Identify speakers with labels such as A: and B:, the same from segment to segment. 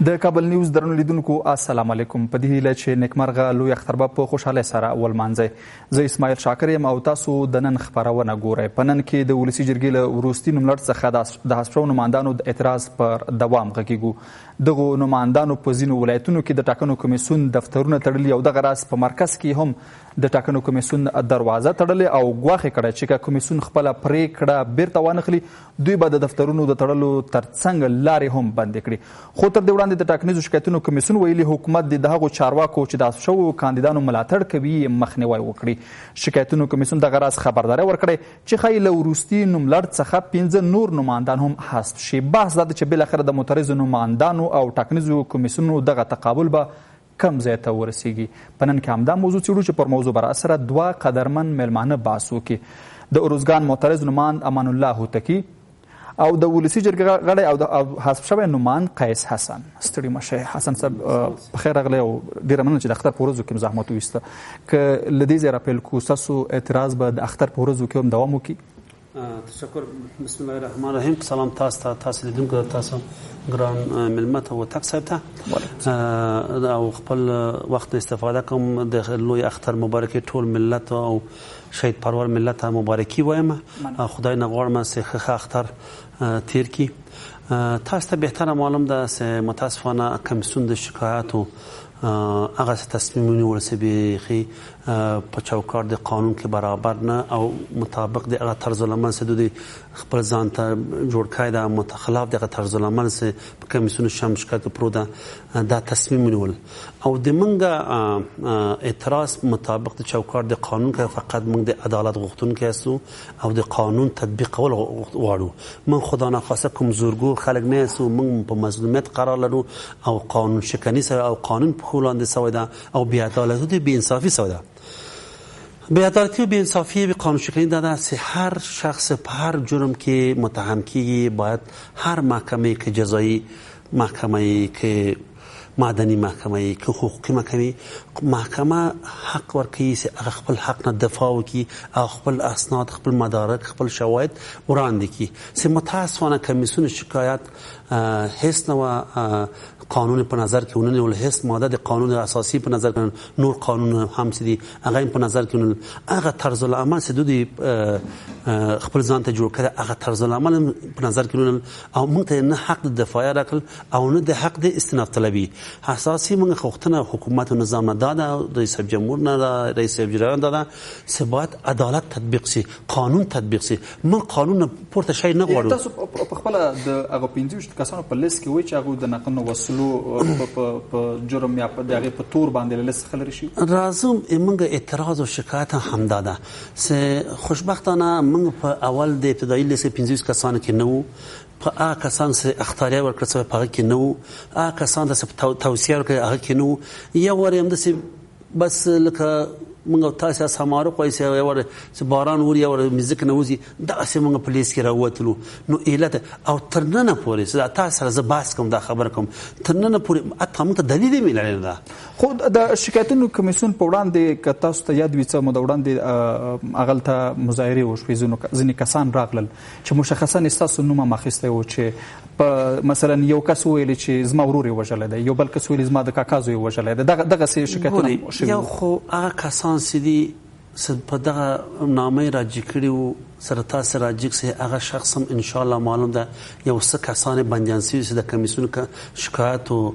A: د کابل نیوز درنو لیدونکو السلام علیکم. په دې هیله چې نیکمرغه لوی اختر به په خوشحالۍ سره ولمانځئ. زه اسماعیل شاکر یم او تاسو د نن خپرونه ګورئ. په نن کې د ولسي جرګې له وروستي نوملړ څخه د حذف شوو نمایندانو د اعتراض پر دوام غږیږو. دغو نمایندانو په ځینو ولایتونو کې د ټاکنو کمیسیون دفترونه تړلي او دغه راز په مرکز کې هم د ټاکنو کمیسیون دروازه تړلې او ګواښ کړی چې که کمیسیون خپله پرېکړه بیرته وانخلي دوی به د دفترونو د تړلو ترڅنګ لارې هم بندې کړي. خو تر دې وړاندې د ټاکنیزو شکایتونو کمیسیون ویلي حکومت د هغو چارواکو چې د حذف شویو کاندیدانو ملاتړ کوي مخنیوی وکړي. شکایتونو کمیسیون دغه راز خبرداری ورکړی چې ښایي له وروستي نوملړ څخه 15 نور نمایندان هم حذف شي. بحث دا ده چې بالاخره د معترضو نمایندانو او ټاکنیزو کمیسیونونو دغه تقابل به کم ځای ته ورسیږي. په نن کې همدا موضوع څېړو چې پر موضوع بر اثره دوه قدرمن میلمانه بحث وکړي. د ارزګان معترض نمایند امان الله هوتکي او د ولسي جرګې غړی او حذف شوی نمایند قیس حسن. ستړي مه شئ حسن صاحب، پخیر راغلی او ډېره مننه چې د اختر په ورځو کې زحمت وویسته. که له دې ځایه راپیل کړو ستاسو اعتراض به د اختر په ورځو کې هم دوام وکړي؟
B: تشکر. بسم الله الرحمن الرحیم. سلام تاسو لیدونکو تاسو ګران ملمه ته وتک صاحب ته او خپل وخت استفاده کوم د لوی اختر مبارکي ټول ملت او شهید پرور ملت ته مبارکي وایم. خدای نه غواړم چې ښه اختر تیر کی. تاسو ته بهتره معلوم ده چې متاسفانه کمیسیون د شکایاتو هغه تصمیمونه ورسې بیخي په چوکاټ د قانون کې برابر نه او مطابق د هغه طرز العمل چې دوی خپل ځان ته جوړ کړی ده متخلاف دغه طرز العمل چې په کمیسیون شام شکایت پرو ده دا تصمیم ونیول او د منګه اعتراض مطابق د چوکاټ د قانون کې فقط موږ د عدالت غوښتونکي یاستو او د قانون تطبیق کول غواړو. من خدا نخواسته کوم زورګور خلک نه یاستو، موږ په مظلومیت قرار لرو او قانون شکنی او قانون په خپل لاندې سوی ده او بې عدالتي او بې انصافي سوی ده. بې عدالتي او بې انصافي به قانون شکنی ده چې هر شخص په هر جرم کې متهم کیږي باید هر محکمه که جزایی محکمه که مدني محکمه که حقوقي محکمه حق ورکوي چې هغه خپل حق نه دفاع وکړي او خپل اسناد خپل مدارک خپل شواهد وړاندې کړي. چې متاسفانه کمیسیون شکایت هیڅ نوع قانون په نظر کې ونیول، هیڅ ماده د قانون اساسي په نظر کې نور قانون هم چې دي هغه په نظر کې ونیول. هغه طرز العمل چې دوی خپل ځان ته جوړ کړی هغه طرز العمل په نظر کې ونیول او موږ ته نه حق د دفاع راکړل او نه د حق د استئناف طلبي. اساسي موږ غوښتنه حکومت او نظام نه داده، رئیس جمهور نه ده، رئیس جمهور نه ده چې باید عدالت تطبیق شي، قانون تطبیق شي. موږ قانون پورته شي نه غواړو.
A: تاسو په خپل د هغه 15 کسانو په لیست کې وایي چې هغه د نقل وسلو په جرم یا په دغه په تور باندې لیست خلل شي.
B: راځم موږ اعتراض او شکایت هم داده چې خوشبختانه موږ په اول د ابتدایي لیست 15 کسانو کې نه وو. په هغه کسان چې اختیاریه ورکړه په هغه کې نه وو. هغه کسان چې توصیه ورکړه هغه کې نه وو. یو وار هم داسې بس لکه موږ تاسو سماره کوی چې ور چې باران ور یا ور میوزیک نه وځي داسې موږ په لیست کې راووتلو. نو علت او ترننه پورې چې تاسو سره زه بحث کوم دا خبر کوم ترننه پورې اته موږ ته دلیل میلل نه.
A: خو د شکایتونو کمیسیون په وړاندې که تاسو ته یاد وي څه مو د وړاندې اغلته مظاهرې وشوې، ځینې کسان راغلل چې مشخصا ستاسو نوم هم اخیستی و چې په مثلا یو کس ویل چې زما ورور یې وژلی دی، یو بل کس ویل زما د کاکا زوی یې وژلی دی. دغسې شکایتونه شوي.
B: یو خو هغه کسان چې دي په دغه نامې راجع کړي وو سره تاسو راجع چې هغه شخص هم انشاءالله معلوم ده یو څه کسان بندیان شوي چې د کمیسیون شکایت او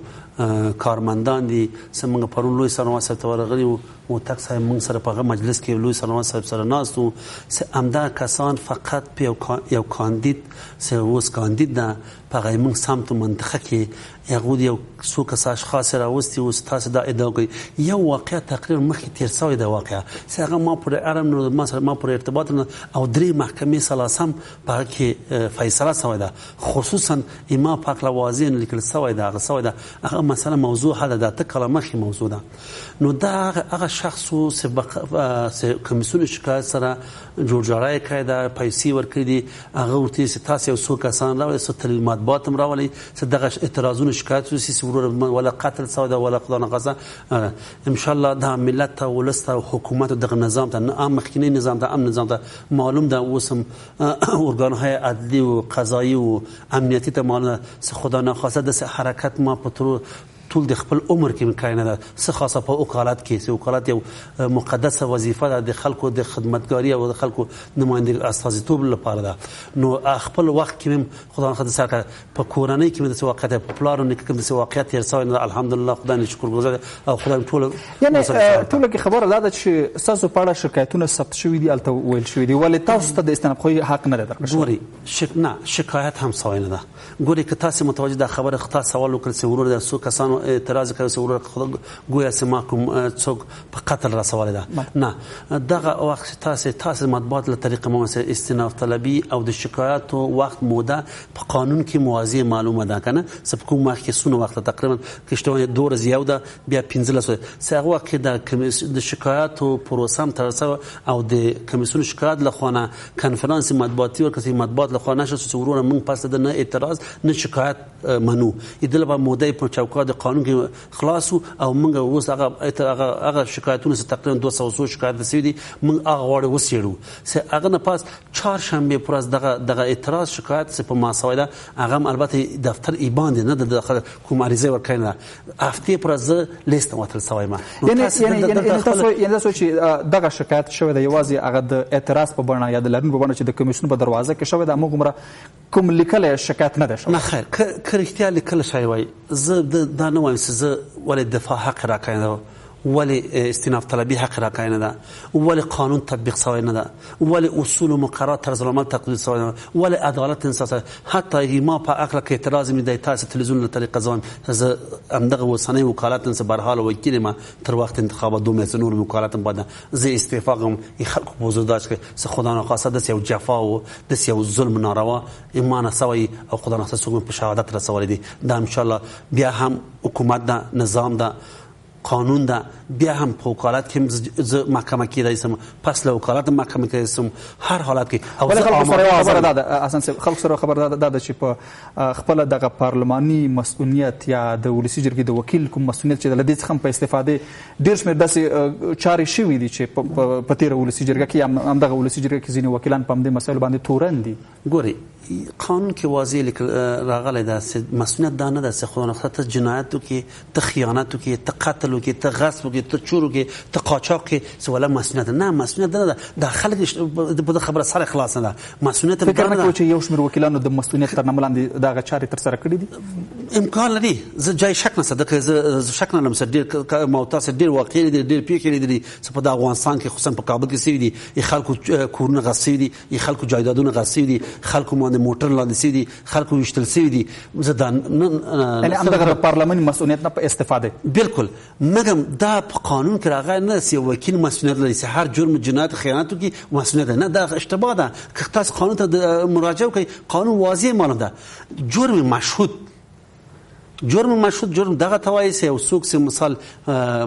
B: کارمندان دي چې موږ پرون لوی سرنوشت صاحب ته ورغلي وو موتک صاحب موږ سره په هغه مجلس کې لوی سرنوشت صاحب سره ناست وو چې همدا کسان فقط په یو کاندید چې اوس کاندید ده په هغه موږ سمت منطقه کې هغه یو څو کس اشخاص راوستي او تاسو دا ادعا کوي یو واقعا تقریر مخکې تیر شوی د واقعا چې هغه ما پر ارم نو ما پر ارتباط او درې محکمې سلاسم په کې فیصله شوی ده، خصوصا امام پاک لوازین لیکل شوی ده هغه شوی ده هغه مسله موضوع هله د کله مخې موضوع ده نو دا هغه شخص چې کمیسیون شکایت سره جوړجاړی کړی دا پیسې ورکړي دي هغه ورته چې تاسو یو څو کسان راولي څو تلمیمات باتم راولي چې دغه اعتراضونه شکایت وسی سرور ولا قتل سودا ولا خدای نغزه ان شاء الله دا ملت او ولست او حکومت دغه نظام ته عام مخکنی نظام ته امن نظام ته معلوم ده وسم ارګانهای عدلی او قضایی او امنیتی ته معلومه خدا ناخواسته د حرکت ما په ټول د خپل عمر کې کاینه ده څه خاصه په وکالت کې وکالت یو مقدسه وظیفه ده د خلکو د خدمتګاری او د خلکو نمائندګي استازیتوب لپاره ده نو خپل وخت کې خدای ناخواسته سره په کورنۍ کې د واقعیت په پلانونو کې د واقعیت تر څو الحمدلله خدای نه شکر گزار او خدای ټول
A: یعنی ټول کې خبره ده چې تاسو په اړه شکایتونه ثبت شوي دي الته ویل شوي دي ولې تاسو ته د استناد خو حق نه درکړل
B: ګوري نه شکایت هم سوای نه ده ګوري که تاسو متوجه ده خبره خطا سوال وکړئ چې ورور د سو کسانو اعتراض کوي چې ورور ګویا چې ما کوم څوک په قتل رسول ده نه دغه وخت تاسو مطبوعات له طریقه مو استئناف طلبي او د شکایاتو وخت موده په قانون کې موازی معلومه ده کنه سب کوم وخت کې سونه وخت تقریبا کشته دور زیاده بیا 15 ساعه وخت د شکایاتو پروسه تر او د کمیسیون شکایت لخوانه کنفرانس مطبوعاتي ورکړي مطبوعات لخوانه شو ورور من پس د نه اعتراض نه شکایت منو ادله په موده په چوکاټ د قانون کې خلاصو او موږ اوس هغه شکایتونه تقریبا 200 شکایت رسیدي دي موږ هغه وړ وسیړو چې هغه نه پاس چهارشنبه پر از دغه اعتراض شکایت په ماسویده هغه البته دفتر ایبان نه د کوم عریضه ورکړنه هفته پر از لیست وتل سوای ما
A: یعنی تاسو چې دغه شکایت شوی د یوازې هغه د اعتراض په بڼه یا د لرن په بڼه چې د کمیسیون په دروازه کې شوی د موږ کوم لیکل شکایت نه ده شوی
B: نه خیر که اختیار لیکل شوی وای زه دا نه وایم چې زه ولې دفاع حق راکاینه ولې استئناف طلبي حق راکاینه ده ولې قانون تطبیق شوی نه ده ولې اصول و مقررات طرز العمل تقلید شوی نه ولې عدالت انصاف حتی ما په عقل کې اعتراض می دی تاسو تلویزیون له طریقه ځوان زه همدغه وسنۍ وکالت انصاف برحال وکیل ما تر وخت انتخابات دوه نور وکالت بعد زه استفاقم خلکو بوزوداش چې خدا ناخواسته د یو جفا او د یو ظلم ناروا ایمان سوی او خدا ناخواسته په شهادت رسول دي دا ان شاء الله بیا هم حکومت دا نظام دا قانون ده بیا هم په وکالت کې محکمه کې راځم پس له وکالت محکمه کې راځم هر حالت کې
A: او خلک سره خبره ده اساس خلک سره خبره ده چې په خپل دغه پارلماني مسؤلیت یا د ولسی جرګې د وکیل کوم مسؤلیت چې د لدې څخه په استفاده ډیر شمېر داسې چارې شوي دي چې په تیر ولسی جرګه کې هم دغه ولسی جرګه کې ځینې وکیلان په دې مسایل باندې تورن دي
B: ګوري قانون کې واضح راغلی ده چې مسؤلیت دا نه ده چې خو نه جنایت کې ته خیانت کې ته قتل کې ته غصب کې ته چور کې ته قاچاق کې سواله مسؤلیت نه مسؤلیت نه ده د خلک په خبره سره خلاص نه ده مسؤلیت
A: فکر نه کوي چې یو شمېر وکیلانو د مسؤلیت تر نه ملاندې دغه چارې تر سره کړې دي
B: امکان لري زه جای شک نه صدق زه شک نه لم سر ډیر موتاس ډیر واقعي ډیر پیښې دي چې په افغانستان کې خصوصا په کابل کې سوي دي خلکو کورونه غصب دي خلکو جایدادونه غصب دي خلکو باندې موټر لاندې سوي دي خلکو وشتل سوي دي زه دا
A: یعنی همدغه پارلماني مسؤلیت نه په استفاده
B: بالکل مګم دا په قانون کې راغلی نه چې وکیل مسؤلیت لري چې هر جرم جنایت خیانت کې مسؤلیت نه دا اشتباه ده که تاسو قانون ته مراجعه وکړئ قانون واضح معلوم ده جرم مشهود جرم دغه توای سه او څوک چې مثال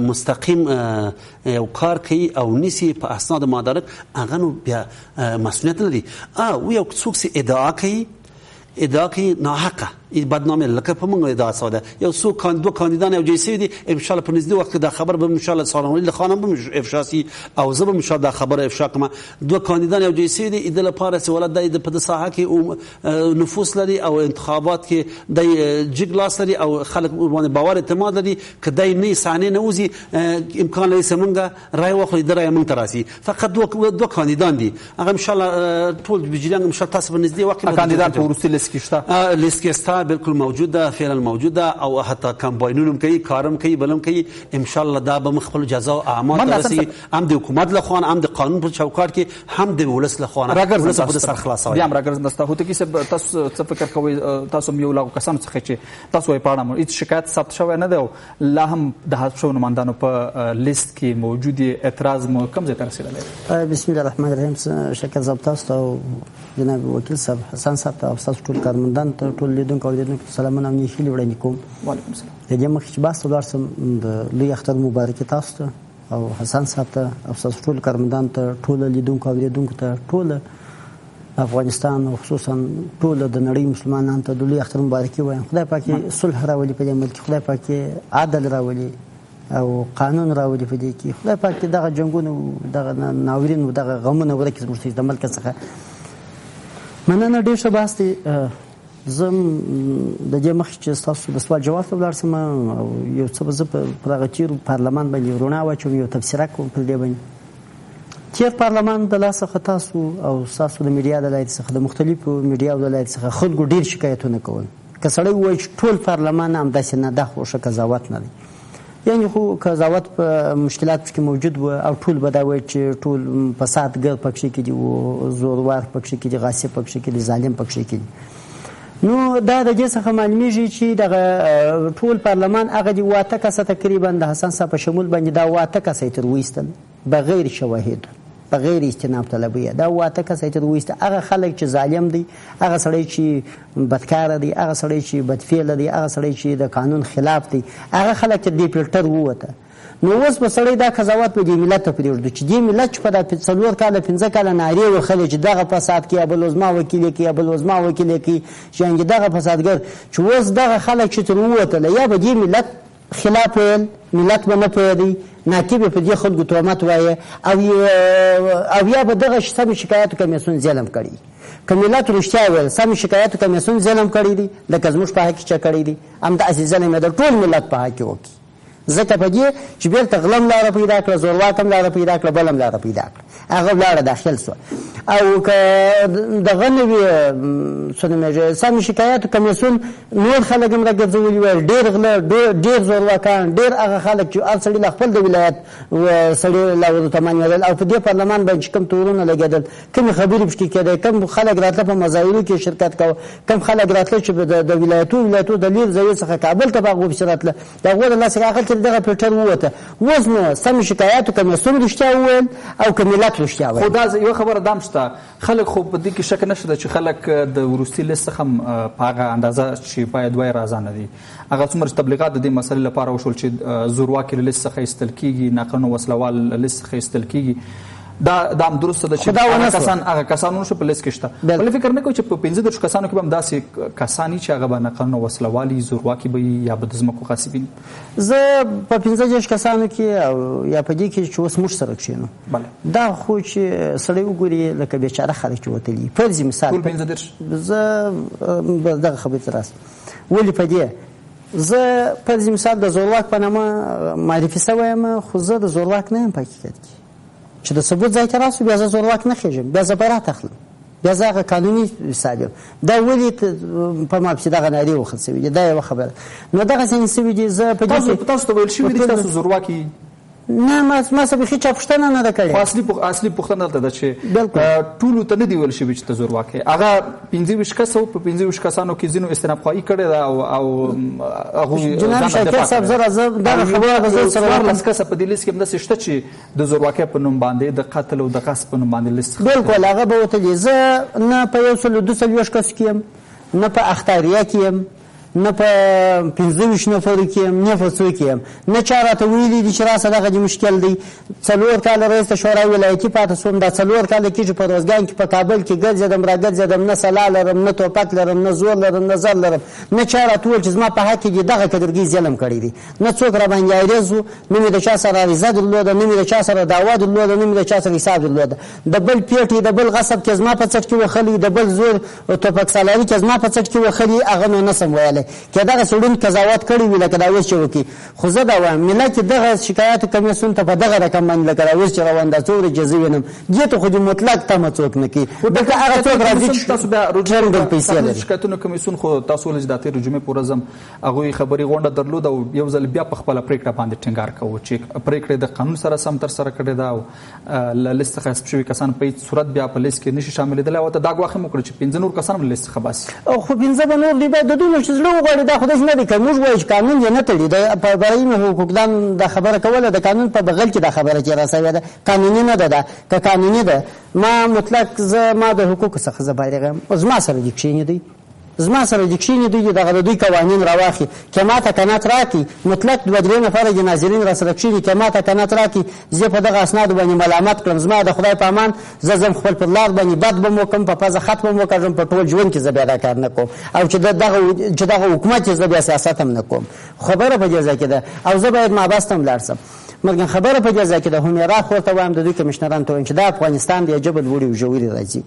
B: مستقیم یو کار کوي او نسی په اسناد مدارک هغه نو بیا مسؤلیت لري او یو څوک چې ادعا کوي ناحقه بدنامه لکه په موږ ادعا ساده یو څو دو کاندیدان او جیسی دي ان شاء الله په نږدې وخت کې دا خبر به ان شاء الله سالمونی له خانم به افشا سي او زه به ان شاء الله خبر افشا کوم دو کاندیدان او جیسی دي د لپاره چې ولادت د په ساحه کې او نفوذ لري او انتخابات کې د جګلاس لري او خلک باندې باور اعتماد لري کدی نه سانه نه وزي امکان لري سمنګه رای واخلي درای مون تراسي فقط دو کاندیدان دي هغه ان شاء الله ټول بجلیان ان شاء الله تاسو په نږدې وخت کې
A: کاندیدان په ورستي لیست کې
B: شته بالکل موجوده فعلا موجوده او حتی کمپاینونم کوي کارم کوي بلم کوي ان شاء الله دا به مخفل جزا او اعمال ترسي هم د حکومت له خوان هم د قانون په چوکاټ کې هم د ولس له خوان ولس په سر خلاصوي
A: بیا راګرځ نسته هوته کې تاسو څه فکر کوئ تاسو یو لاغو کسان څخه چې تاسو یې پاړم هیڅ شکایت ثبت شوی نه دی لا هم د حساب نمائندانو په لیست کې موجود اعتراض مو کم ځای تر رسیدلی
C: بسم الله الرحمن الرحیم شکر زب تاسو او جناب وکیل صاحب حسن صاحب او تاسو ټول کارمندان ته ټول لیدونکو اوریدونکو ته سلامونه او نیک هیلې وړاندې کوم.
A: وعلیکم السلام.
C: د دې مخکې چې بحث ته ولاړ شم د لوی اختر مبارکي تاسو ته او حسن صاحب ته او ستاسو ټول کارمندان ته ټول لیدونکو اوریدونکو ته ټول افغانستان او خصوصا ټول د نړۍ مسلمانانو ته د لوی اختر مبارکي وایم. خدای پاک صلح راولي په دې ملک، خدای پاک عدل راولي او قانون راولي په دې کې، خدای پاک دغه جنګونه دغه ناورین او دغه غمونه ورکړي زموږ د ملک څخه. مننه، ډېر ښه بحث دی. زه د دې مخکې چې ستاسو د سوال جواب ته ولاړ شم او یو څه به زه پر هغه تېرو پارلمان باندې رڼا واچوم، یو تبصره کوم پر دې باندې. تېر پارلمان د لاسه څخه تاسو او ستاسو د میډیا د لارې څخه د مختلفو میډیاو د لارې څخه خلکو ډېر شکایتونه کول. که سړی ووایي چې ټول پارلمان همداسې نه، دا خو ښه قضاوت نه دی. یعنې خو قضاوت په مشکلات پکې موجود و او ټول به دا وایي چې ټول فسادګر پکښې کې دي او زوروار پکښې کې دي، غاصب پکښې کې دي، ظالم پکښې کې دي. نو دا د دې څخه معلومیږي چې دغه ټول پارلمان هغه دي 8 کسه تقریبا د حسن صاحب په شمول باندې دا 8 کسه یې تر وایستل بغیر شواهد، بغیر استناب طلبیه. دا 8 کسه یې تر وایسته. هغه خلک چې ظالم دي، هغه سړی چې بدکاره دی، هغه سړی چې بدفعله دی، هغه سړی چې د قانون خلاف دی، هغه خلک چې دې فلټر ووته. نو اوس به سړی دا قضاوت په دې ملت ته پرېږدو چې دې ملت چې په دا 4 کاله 5 کاله نارې وهلې چې دغه فساد کوي، ابوالعظما وکیل کوي، ابوالعظما وکیل کوي، چې دغه فسادګر، چې اوس دغه خلک چې تر ووتله یا به دې ملت خلاف ویل، ملت به نه پوهېدی، ناکي به په دې خلکو تهمت وایه او یا به دغه سمې شکایاتو کمیسیون ظلم کړي. که ملت رښتیا ویل سمې شکایاتو کمیسیون ظلم کړی دی، لکه زموږ په حق کې چې کړی دی، همداسې ظلم یې د ټول ملت په حق کې وکړي. ځکه په دې چې بېرته غلم لاره پیدا کړه، زورواک هم لاره پیدا کړه، بل هم لاره پیدا کړه، هغه لاره داخل شوه. او که دغه نه وي څه نومېږي سمې شکایاتو کمیسیون نور خلک هم راګرځولي ویل، ډېر غله، ډېر زورواکان، ډېر هغه خلک چې هر سړي له خپل د ولایت سړي له ورته مانېدل او په دې پارلمان باندې چې کوم تورونه لګېدل، کومې خبرې پکې کېدې، کوم خلک راتله په مظاهرو کې شرکت کوه، کوم خلک راتله چې د ولایتو د لیر ځایو څخه کابل ته په هغو پسې راتله، د هغو د لاسه راغل دغه فلټر ووته. اوس نو سمې شکایاتو کمیسیون رښتیا وویل او که ملت رښتیا ویل.
A: خو دا یوه خبره دا هم شته، خلک خو په دې کې شک نشته چې خلک د وروستي لیست څخه په هغه اندازه چې باید وایي راضا نه دي. هغه څومره چې تبلیغات د دې مسلې لپاره وشول چې زورواکي له لیست څخه ایستل کېږي، ناقانونه وسلوال له لیست څخه ایستل کېږي، دا هم درسته ده چې هغه کسان نشو په لیست کې شته. بل فکر نه کوي چې په 15 کسانو کې به هم داسې کسان چې هغه به ناقانونه وسلوالي، زورواکي به یا به د ځمکو غاصبین.
C: زه په 15 کسانو کې او یا په دې کې چې اوس موږ سره کښېنو، دا خو چې سړی وګوري لکه بیچاره خلک چې وتلي. فرضي مثال زه دغه خبرې ته راستم ولې په دې زه فرضي مثال د زورواک په نامه معرفي شوی یم، خو زه د زورواک نه یم په حقیقت کې. چې د ثبوت ځای ته راسو بیا زه زورواک نه خېږم، بیا زه برات اخلم، بیا زه هغه قانوني حساب یم. دا ولې په ما پسې دغه نارې وخت شوي دي، دا یوه خبره. نو دغه ځینې شوي دي. زه په دې کې
A: تاسو ته ویل شوي دي تاسو زورواکي
C: نه، ما څه بیخي چا پوښتنه نه ده کړې.
A: خو اصلي پوښتنه دلته ده چې ټولو ته نه دي ویل شوي چې ته زورواک یې. هغه 25 کسه په 25 کسانو کې ځینو استنابخوایي کړې ده او هغوی
C: جناب شاکر صاحب زه دغه خبره به زه سره
A: 14 کسه په دې لیست کې همداسې شته چې د زورواکۍ په نوم باندې د قتل او د غصب په نوم باندې لیست.
C: بلکل هغه به وتلي. زه نه په 122 کس کې یم، نه په اختاریه کې یم، نه په 25 نفرو کې یم، نه په څو کې یم. نه چا راته ویلي دي چې راسه دغه دې مشکل دی. 4 کاله رئیس د شورای ولایتي پاتې شوم، دا 4 کاله کېږي په روزګان کې په کابل کې ګرځېدم راګرځېدم، نه سلا لرم، نه توپک لرم، نه زور لرم، نه زر لرم. نه چا راته وویل چې زما په حق کې دې دغه قدرګي ظلم کړی دی. نه څوک راباندې عریض و، نه مې د چا سره عریضه درلوده، نه مې د چا سره دعوا درلوده، نه مې د چا سره حساب درلوده. د بل پیټې د بل غصب کې زما په څټ کې وخلي، د بل زور توپک سالاري کې زما په څټ کې وخلي، هغه نو نه سم ویلی که دغه سړون قضاوت کړی وي لکه دا اوس چې وکړي. خو زه دا وایم ملت دغه شکایاتو کمیسیون ته په دغه رقم باندې لکه دا اوس چې روان دا څو ورځې زه وینم دې ته خو دې مطلق تمه څوک نه کوي. دلته هغه څوک راځي چې
A: تاسو بیا روډ پیسې لري. شکایتونو کمیسیون خو تاسو ولې د تېرې جمعې په ورځ هم هغوی خبري غونډه درلوده او یو ځل بیا په خپله پرېکړه باندې ټینګار کوو چې پرېکړه د قانون سره سم ترسره کړې ده او له لیست څخه حذف شوي کسان په هېڅ صورت بیا په لیست کې نشي شاملېدلی او ته دا ګواښ هم وکړه چې 15 نور کسان هم له لیست څخه باسي.
C: خو 15 به نور دي باید د دوی نو چې زړه وغواړي دا خو داسې نه دی که موږ وایو چې قانون یې نه تړي. په برایم حقوقدان دا خبره کوله د قانون په بغل کې دا خبره چې راسوې ده قانوني نه ده. که قانوني ده ما مطلق ما د حقوقو څخه زه فارغ یم. زما سره دې کښېنېدی زما سره دې کښېني دوی دغه د دوی قوانین راواخلي که ما ته کنات راکړي مطلق 2-3 نفره د ناظرین را سره کښېني که ما ته کنات راکړي زه په دغه اسنادو باندې ملامت کړم زما د خدای په امان زه ځم خپل پر لار باندې بد به م وکړم په پزه خط به م وکړم په ټول ژوند کې زه بیا دا کار نه کوم او چې دغه حکومت چې زه بیا سیاست هم نه کوم خبره په دې ځای کې ده او زه باید مابست هم لاړ شم مرګن خبره په دې ځای کې ده همیرا خو ورته وایم د دوی کمشنران ته وایم چې دا افغانستان د عجبه لوړې او ژورې راځي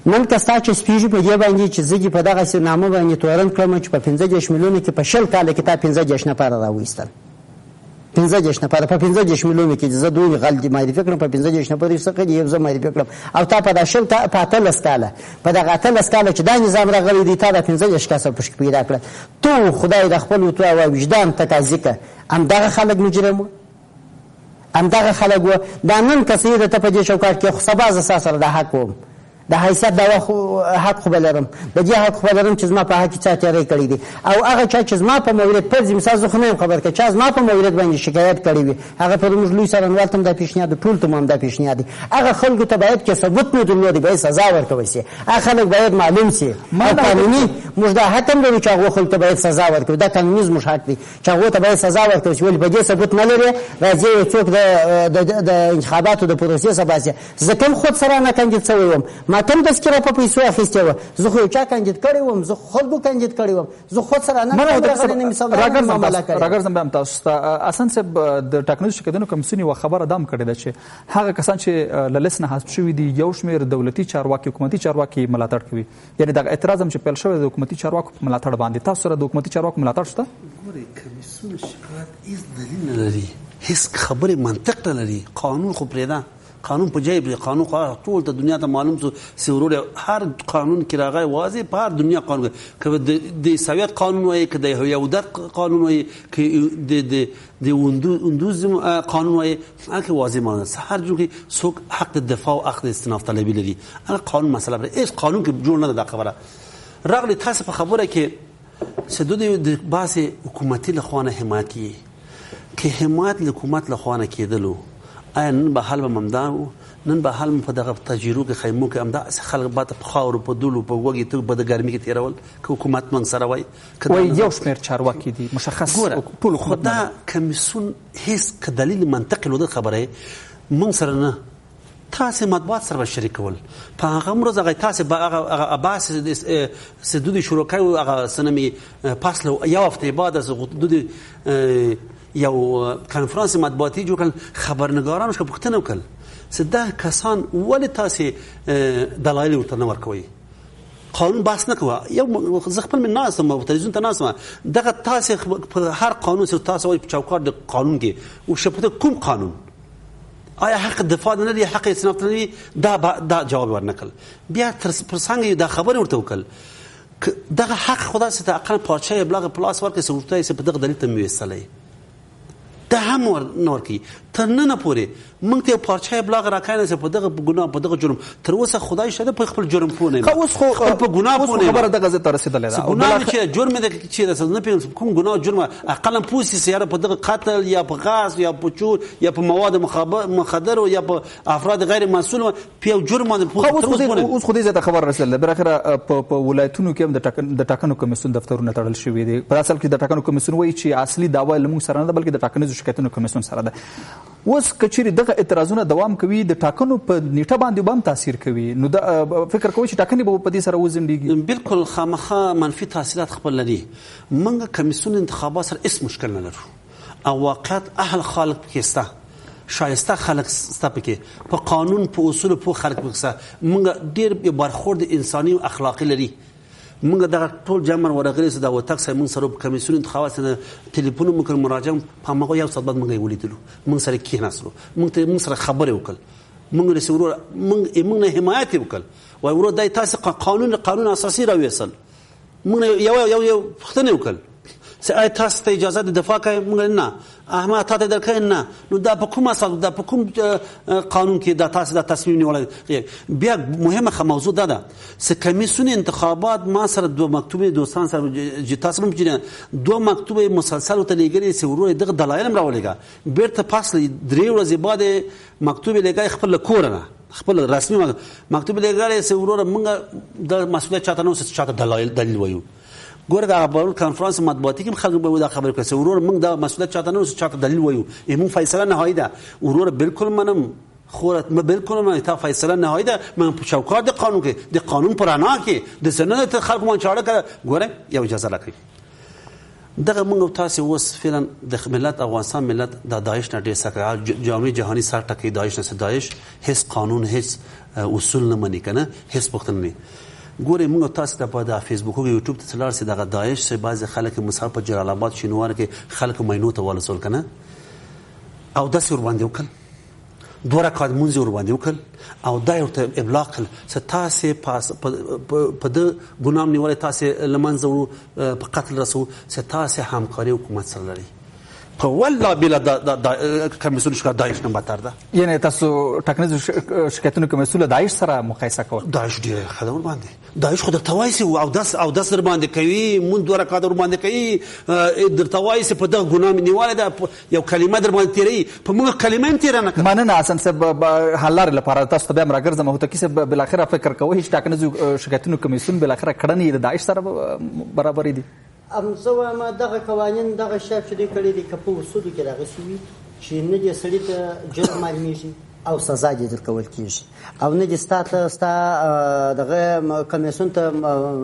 C: نن که ستا چې سپېږي په دې باندې چې زه دې په دغسې نامه باندې تورن کړم چې په 15 میلیونو کې په 20 کاله کې تا 15 نفره راوایستل 15 نفره په 15 میلیونو کې زه دوی غلط معرفي کړم په 15 نفره څخه دې یو زه معرفي کړم او تا په دا شل په 18 کاله په دغه 18 کاله چې دا نظام راغلی دی تا د 15 کسه پښک پیدا کړ تو خدای د خپل تو او وجدان تقاضی ک ام دغه خلک مجرم ام دغه خلک و دا نن کسې د ته په دې چوکاټ کې خو سبا ز سره د حق وم د حیثیت دا حق خو بلرم د دې حق خو بلرم چې زما په حق چا تیری کړی دي او هغه چا چې زما په مورید پر مثال زه خو نه خبر کې چا زما په مورید باندې شکایت کړی وي هغه پر موږ لوی سرنوال تم د پیشنهاد ټول تمام د پیشنهاد هغه خلکو ته باید کې ثبوت نه درلودي به سزا ورکوي سي هغه خلک باید معلوم سي قانوني موږ دا حتم لري چې هغه خلک ته باید سزا ورکوي دا قانوني زموږ حق دی چې هغه ته باید سزا ورکوي ولې په دې ثبوت نه لري راځي څوک د انتخاباتو د پروسې سباسي ځکه خود سره نه کاندید شوی وم ما تم تذکره په پیسو اخیسته و زه خو چا کاندید کړی وم زه خود کاندید کړی وم زه خود سره نه
A: راګرځم به تاسو ته اسان صاحب د ټاکنیزو شرکتونو کمیسیون یو خبره دام کړې ده چې هغه کسان چې للیس نه حذف شوي دي یو شمېر دولتي چارواکي حکومتي چارواکي ملاتړ کوي یعنی دا اعتراض هم چې پیل شوی د حکومتي چارواکو په ملاتړ باندې تاسو سره د حکومتي چارواکو ملاتړ شته
B: ګورئ کمیسیون شکایت هیڅ دلیل نه لري هیڅ خبرې منطق نه لري قانون خو پرېږده قانون په جای قانون خو ټول ته دنیا ته معلوم څه ورور هر قانون کې راغی واضح په هر دنیا قانون که د سویت قانون وایي که د یهودت قانون وایي که د اندوز قانون وایي هغه واضح معنی هر جور کې څوک حق د دفاع او حق د استئناف طلبي لري هغه قانون مسله ده هیڅ قانون کې جوړ نه ده خبره راغلی تاسو په خبره کې سدود د بعض حکومتي لخوانه حمایت کی که حمایت حکومت لخوانه کېدلو آیا نن به حال به ممدان نن به حال په دغه تجربه کې خیمو کې امدا خلک بعد په خاور په دولو په وګي ته په د ګرمي کې تیرول که حکومت من سره وای
A: یو شمېر چارواکي دي مشخص
B: ټول خدای کمیسیون هیڅ دلیل منطقي لود خبره مون سره نه تاسو مطبوعات سره شریکول په هغه مرز هغه تاسو هغه عباس سدودي شروکای او هغه سنمي پاسلو یو هفته بعد از حدود یو کنفرانس مطبوعاتي جوړ کړ خبرنګارانو څخه پوښتنه وکړه سده کسان ولې تاسو دلایل ورته نه ورکوي قانون بحث نه کوي یو خپل من ناس ما تلویزیون ته ناس ما دغه تاسو هر قانون سره تاسو په چوکاټ د قانون کې او شپته کوم قانون آیا حق دفاع نه لري حق استئناف نه لري دا جواب ورنکل بیا تر څنګه دا خبر ورته وکړ دغه حق خدا ست اقل پارچه ابلاغ پلاس ورکه سورتای سه په دغه دلیل ته میوسلې دا هم نور کی تر نه پورې مونږ ته پارچه ابلاغ راکاینه سه په دغه ګناه په دغه جرم تر اوسه خدای شته په خپل جرم پونه
A: خو اوس خو
B: په ګناه پونه
A: خبره دغه زه تر رسیدلې ده
B: ګناه چې جرم دې چې نه پیژم کوم ګناه جرم اقل پوسی سیاره په دغه قتل یا په غاصب یا په چور یا په مواد مخدر یا په افراد غیر مسؤل په جرم باندې
A: اوس خو دې زه خبر رسیدل بل اخر په ولایتونو کې هم د ټاکنو کمیسیون دفترونه تړل شوی دي په اصل کې د ټاکنو کمیسیون وایي چې اصلي داوا لمو سره نه بلکې د ټاکنو شکایتونو کمیسیون سره ده اوس کچېری دغه اعتراضونه دوام کوي د ټاکنو په نیټه باندې هم تاثیر کوي نو د فکر کوي چې ټاکنې به په دې سره وزندګي
B: بالکل خامخا منفي تاثیرات خپل لري موږ کمیسیون انتخابات سره هیڅ مشکل نه لرو او واقعیت اهل خالق کېسته شایسته خلک ستا پکې په قانون په اصول په خلک پکې موږ ډېر برخورد انساني او اخلاقی لري موږ دغه ټول جمع ورغلي سره د وټاکس موږ سره په کمیسیون انتخابات سره ټلیفون موږ مراجعه په هغه یو څه بعد موږ ولیدلو موږ سره کېناستلو موږ سره خبرې وکړل موږ له سورو موږ نه حمایت وکړل وای ورو دای تاسو قانون اساسي راوېسل موږ یو پښتنه وکړل سای تاسو ته اجازه د دفاع کوي موږ نه احمد ته درکې نه نو دا په کومه اساس دا په کوم قانون کې دا تاسو دا تصمیم نیول بیا مهمه موضوع ده چې کمیسیون انتخابات ما سره دوه مکتوبه دوستان سره تاسو هم چې دوه مکتوبه مسلسل ته لګري چې ورو دغه دلایل راولېګا بیرته پاس 3 ورځې بعد مکتوبه لګای خپل کورنه خپل رسمي مکتوب لګړې سه وروره موږ د مسؤلیت چاته نو څه چاته دلیل وایو ګوره د خبرو کانفرنس مطبوعاتي کې خلک به دا خبره کوي وروره موږ د مسؤلیت چاته نو څه چاته دلیل وایو موږ فیصله نهایی ده وروره بالکل منم خورت ما بالکل ما تا فیصله نهایی ده من چوکاټ د قانون کې د قانون پر انا کې د سنت خلک مون چاړه کړه ګوره یو اجازه لکړي دغه موږ تاسو اوس فعلا د ملت افغانستان ملت د داعش نه ډیر سره جامع جهانی سر ټکی داعش نه داعش هیڅ قانون هیڅ اصول نه مني کنه هیڅ پختن نه ګوره موږ تاسو ته په فیسبوک او یوټیوب ته تلار سي دغه داعش سه بعض خلک مثال په جلال آباد شینوار کې خلک مینو ته ولسول کنه او داسې ور باندې وکړ دوه رکعات مونږ ور باندې وکړ او دا یو ته ابلاغ کړ چې تاسو په د ګنام نیولې تاسو لمنځو په قتل رسو چې تاسو همکاري حکومت سره لري په والله بلا د کمیسیون شکایت داعش نه بهتر ده
A: یعنی تاسو ټاکنیز شکایتونو کمیسیون داعش سره مقایسه کوئ
B: داعش ډیر خدمت باندې داعش خو درته وایي او داس در باندې کوي مونږ دوه رکعات در باندې کوي درته وایي په دغه ګنام نیولې ده یو کلمه در باندې تیری په موږ کلمه تیر نه کوي
A: مننه حسن صاحب حل لري لپاره تاسو ته بیا راګرځم هوته کې بل اخر فکر کوئ چې ټاکنیز شکایتونو کمیسیون بل اخر کړنې د داعش سره برابر دي
C: زه وایم دغه قوانین دغه شی چې دوی کړي دي که په اصولو کې راغلي وي چې نه دې سړي ته جرم معلومیږي او سزا دې درکول کېږي او نه دې ستا دغه کمیسیون ته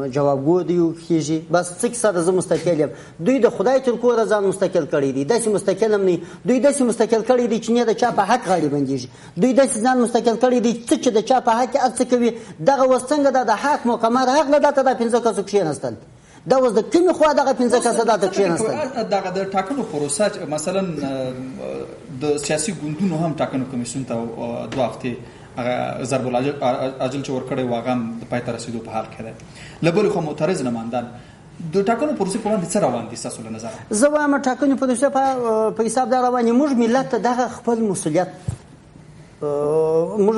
C: جوابګو دی کېږي بس څه کیسه ده زه مستقل یم دوی د خدای تر کوره ځان مستقل کړي دي داسې مستقل هم نه دوی داسې مستقل کړي دي چې نه د چا په حق غاړې بندېږي دوی داسې ځان مستقل کړي دي چې د چا په حق هر څه کوي دغه اوس څنګه د حق مقمر حق نه ده ته دا 15 کسو کښېنستل دا اوس د کومې خوا دغه 15 کسه دا کښېنستل
A: دغه د ټاکنو پروسه مثلا د سیاسي ګوندونو هم ټاکنو کمیسیون ته 2 هفته هغه ضرب العاجل چې ورکړی واغم د پای ته رسیدو په حال کې ده لبل خو معترض نمایندان د ټاکنو پروسه په وړاندې څه روان دي تاسو له نظر
C: زه وایم ټاکنو پروسه په حساب دا روان موږ ملت ته دغه خپل مسؤلیت موږ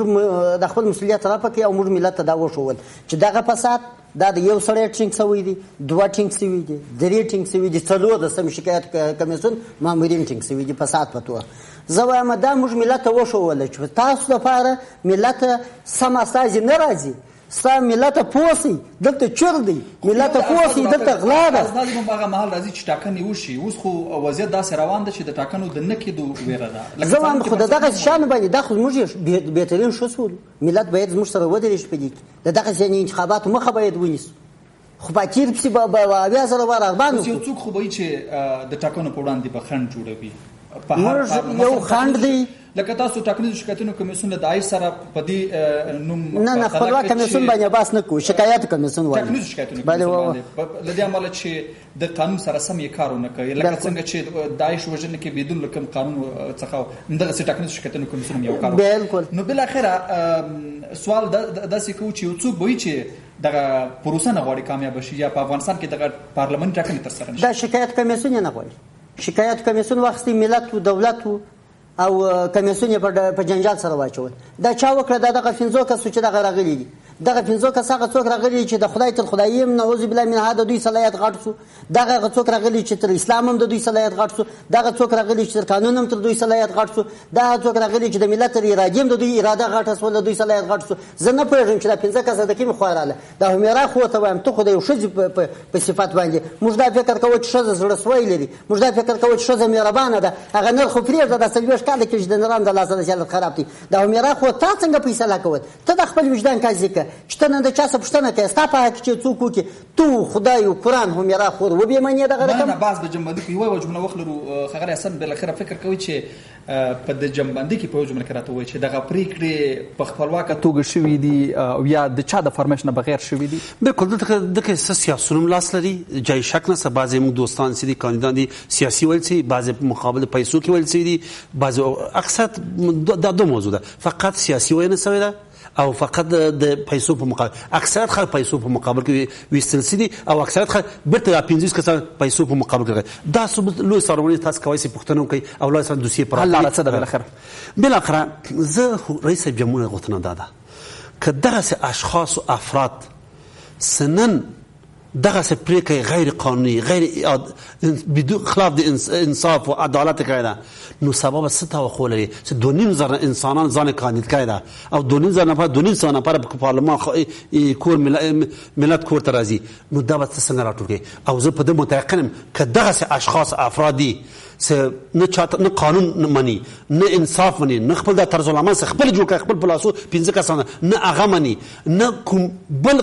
C: د خپل مسؤلیت راپکې او موږ ملت ته دا وښول چې دغه فساد دا د یو سړی ټینګ شوی دی 2 ټینګ شوي دي 3 ټینګ شوي دي 4 د سم شکایت کمیسیون مامورین ټینګ شوي دي فساد په توګه زه وایم دا موږ ملت ته وښول چې تاسو لپاره ملت سم استازي نه راځي سم ملت پوسی دلته چور دی ملت پوسی دلته غلا ده
A: استازي په هغه محل راځي چې ټاکنې وشي اوس خو وضعیت داسې روان ده چې د ټاکنو د نه کېدو ویره ده
C: زه وایم خو دغه شان باندې دا خو موږ بهترین شو سول ملت باید زموږ سره ودرېږي په دې کې د دغه ځینې انتخاباتو مخه باید ونیسو خو باکیر پسې به بیا سره ورغبان
A: یو څوک خو به چې د ټاکنو په وړاندې به خنډ جوړوي
C: موږ یو خنډ دی
A: لکه تاسو ټاکنیز شکایتونو کمیسیون له داعش سره په دې نوم
C: نه خپلواک کمیسیون باندې باس نه کوو شکایت کمیسیون وایي
A: ټاکنیز شکایتونو کمیسیون باندې لدې عمل چې د قانون سره سم یې کارونه کوي لکه څنګه چې داعش وژنه کې بدون لکم قانون څخه دغه ټاکنیز شکایتونو کمیسیون یو کار
C: بالکل
A: نو بل اخره سوال داسې کوي چې یو څوک وایي چې دغه پروسه نه غواړي کامیاب شي یا په افغانستان کې دغه پارلماني ټاکنې تر سره نشي
C: دا شکایت کمیسیون نه غواړي شکایت کمیسیون وخت ملت او دولت او کمیسیون په جنجال سره واچول دا چا وکړه دغه 15 کسو چې دغه راغلي دي دغه 15 کس هغه څوک راغلي چې د خدای تر خدای هم نعوذ بالله من هدا دوی صلاحیت غټ سو دغه څوک راغلي چې تر اسلام هم د دوی صلاحیت غټ سو دغه څوک راغلي چې تر قانون هم تر دوی صلاحیت غټ سو دغه څوک راغلي چې د ملت تر اراده هم د دوی اراده غټ سو د دوی صلاحیت غټ سو زه نه پوهیږم چې دا 15 کس د کوم خواراله دا همیرا خو ته وایم ته خدای یو شذ په صفات باندې موږ دا فکر کوو چې شذ زړه سوی لري موږ دا فکر کوو چې شذ مهربانه ده هغه نه خو فریضه د سلوش کال کې د نرام د لاسه د خراب دي دا همیرا خو تا څنګه فیصله کوي ته د خپل وجدان کاږي چې ته نه د چا څه پوښتنه کوي ستا په حق چې څوک کوي تو خدای او قران همیرا خو و به معنی دغه رقم
A: نه بعض د جنبندي کې یو جمله وخلرو خبره اصلا بل اخره فکر کوي چې په د جنبندي کې په جمله کې راته وایي چې دغه پریکړې په خپلواکه توګه شوې دي او یا د چا د فرمایش نه بغیر شوې دي
B: بالکل دغه سیاسيون لاس لري جای شک نه بعضی موږ دوستان سي دي کاندیدان دي سیاسي ولسي بعضی مقابل پیسو کې ولسي دي بعضی اکثر دا دو موضوع ده فقط سیاسي وینه سوی ده او فقط د پیسو په مقابل اکثریت خلک پیسو په مقابل کې وستل سي دي او اکثریت خلک برته 15 کسان پیسو په مقابل کې دا ثبوت لوی سرونه تاسو کوي چې پښتنو کوي او لای سره دوسیه پر
A: الله څه ده
B: بل اخر زه رئیس جمهور غوښتنه داده که دغه اشخاص او افراد سنن دغسې پرېکړې غیر قانوني بدون خلاف د انصاف و عدالت کړی ده نو سبا به څه توقع لري چې 2.5 زره انسانان ځان کاندید کړی ده او 2.5 سوه نفر په پارلمان کور ملت کور ته راځي نو دا به څنګه راټول کړي او زه په دې متيقن یم که دغسې اشخاص افراد دي نه قانون مني نه انصاف مني نه خپل د طرز العمل خپل جوړ کړي خپل په لاسو 15 کسان نه هغه مني نه کوم بل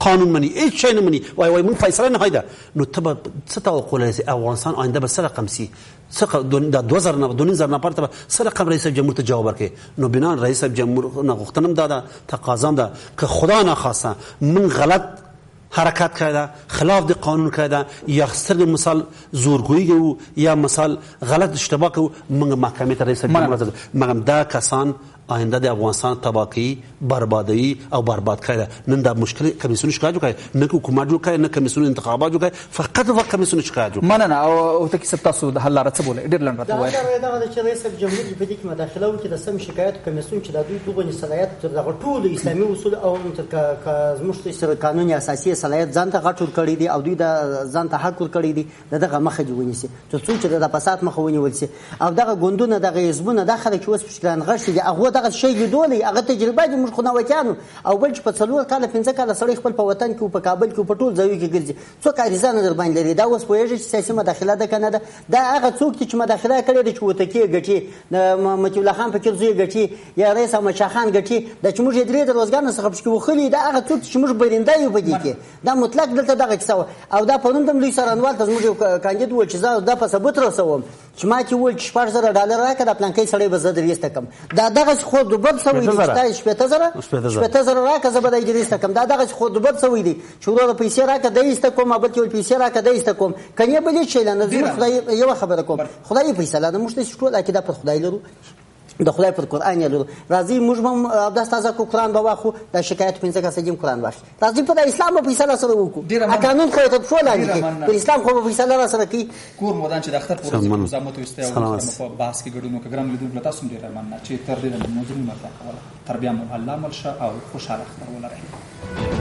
B: قانون مني هیڅ شی نه مني وای موږ فیصله نه هایده نو ته به څه توقع لري افغانستان آینده به څه رقم سي د 2000 نفر ته څه رقم رئیس جمهور ته جواب ورکړي نو بنا رئیس جمهور نه غوښتنم دا تقاضام ده که خدا نخواسته من غلط حرکت کرده خلاف د قانون کرده یا ستر مثال زورگویی و یا مثال غلط اشتباه که من محکمه ته رئیس جمهور مگم دا کسان آینده د افغانستان تباهی بربادی او برباد کرده نن دا مشکل کمیسیون شکایت وکړي نه حکومت جوړ کړي نه کمیسیون انتخابات جوړ کړي فقط کمیسیون شکایت جوړ
A: مننه او ته کې تاسو د حل لاره څه بوله ډیر لنډ راته وایي
C: دا چې رئیس جمهور په دې کې مداخله وکړي د سم شکایت کمیسیون چې د دوی دغه صلاحیت تر دغه ټول اسلامي اصول او زموږ سره قانوني اساسي صلاحیت ځان ته غټ ور کړی دي او دوی د ځان ته حق ور کړی دي دغه مخه جوړونی سي چې د فساد مخه ونیول سي او دغه ګوندونه دغه حزبونه داخله کې اوس پښتون غشي دي هغه دغه شی لیدولې هغه تجربه دي موږ خو نه وکانو او بل چې په 4 کال 5 کال سړی خپل په وطن کې په کابل کې په ټول ځایو کې ګرځي څوک اړیزانه در باندې لري دا اوس پوهیږي چې سیاسي مداخله ده کنه دا هغه څوک چې مداخله کړي دي چې وته کې ګټي متي الله خان فکر زوی ګټي یا رئیس احمد شاه خان ګټي د چې موږ درې د روزګان څخه پښکو وخلي دا هغه څوک چې موږ برنده یو بږي کې دا مطلق دلته دغه کیسه او دا پروند هم لوی سرانوال ته موږ کاندید ول چې دا په ثبوت رسوم چې ما چې ول $4000 راکړه د پلان کې سړی به زه درېسته کم دا دغه خو د بل سوي دي چې 18000 راکړه زه به درېسته کم دا دغه خو د بل سوي دي چې ورو پیسې راکړه دېسته کوم بل کې پیسې راکړه دېسته کوم کني بل چې لنه زه خدای یو خبره کوم خدای پیسې لاله موږ ته ټول عقیده پر خدای لرو د خدای پر قرآن یې لرو راځي موږ هم د تازه کو قرآن به واخو د شکایت 15 کسه قرآن واخ راځي په اسلام په فیصله سره وکړو قانون خو ته ټول لري په اسلام خو په فیصله سره کوي
A: کور مودان چې د اختر پروژه زموږ ته استو په بحث کې ګډونو کګرام لیدل تاسو ډیر مننه چې تر دې موضوع مطرح کوله تر بیا الله ملشه او خوشاله اختر ولرئ